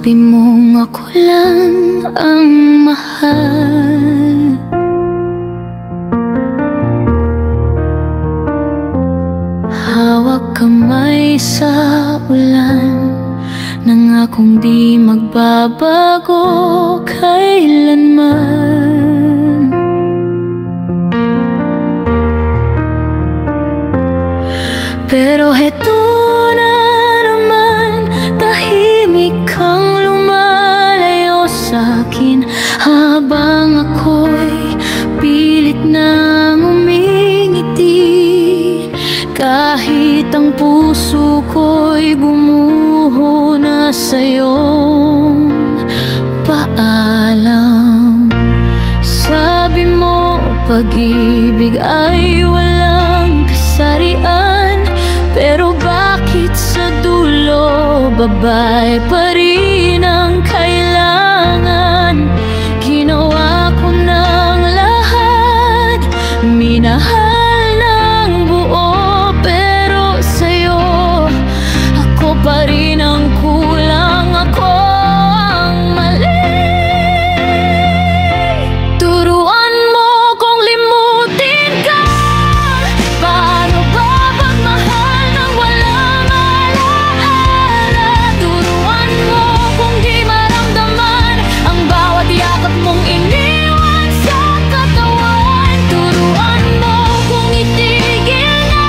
Sabi mong ako lang ang mahal. Hawak kamay sa ulan, nangakong di magbabago kailanman. Pero heto na naman, tahimik kang lumalayo sa'kin, habang ako'y pilit nang umingiti. Kahit ang puso ko'y bumuho na sa'yong paalam. Sabi mo pag-ibig ay walang kasarian, pero bakit sa dulo babae pa rin ang kailangan? Ginawa ko ng lahat, minahal ng buo, pero sa'yo ako pa rin ang kulang, ako ang mali. Turuan mo kong limutin ka. Paano ba pagmahal nang walang alaala? Turuan mo kung di maramdaman ang bawat yakap mong iniwan sa katawan. Turuan mo kung itigil na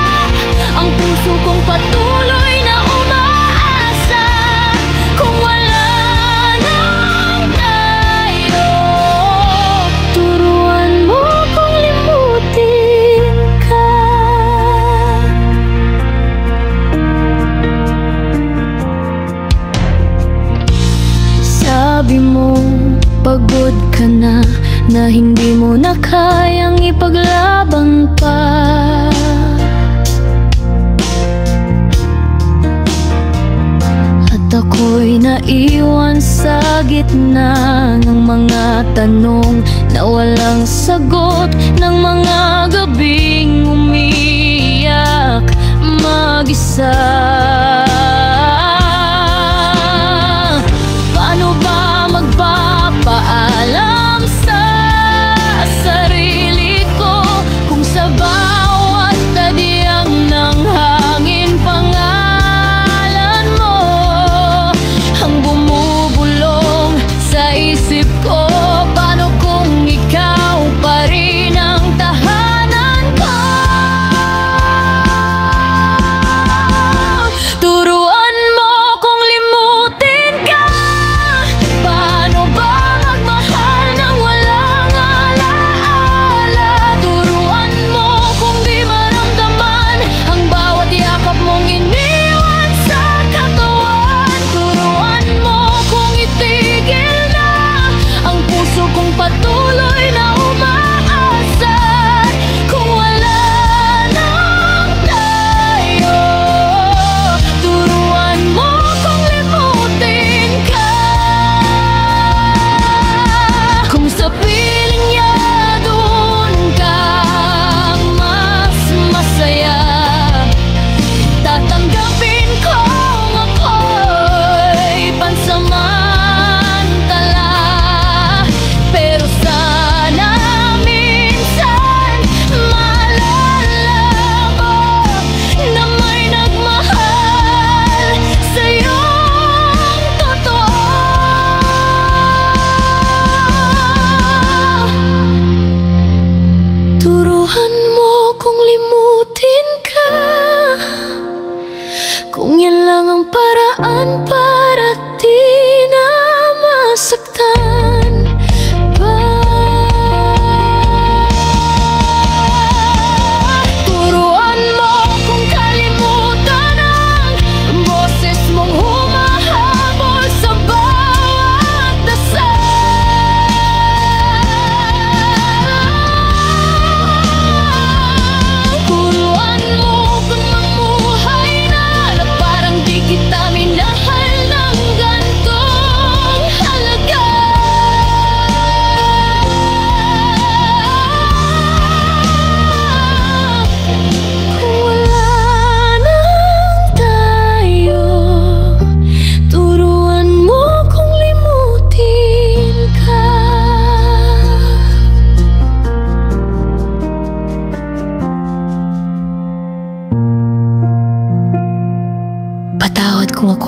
ang puso kong patuloy na umaasa kung wala nang tayo. Turuan mo kong limutin ka. Sabi mo pagod ka na hindi mo na kayang ipaglabang pa. At ako'y naiwan sa gitna ng mga tanong na walang sagot, ng mga gabing umiiyak mag-isa. Paano ba magpapaalam sa sarili ko kung sa bawat tadyang ng hangin pangalan mo ang bumubulong sa isip ko? Paano kung ikaw pa rin ang tahanan ko?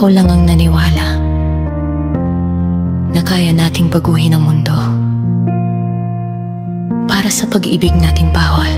Ako lang ang naniwala na kaya nating baguhin ang mundo para sa pag-ibig nating bawal.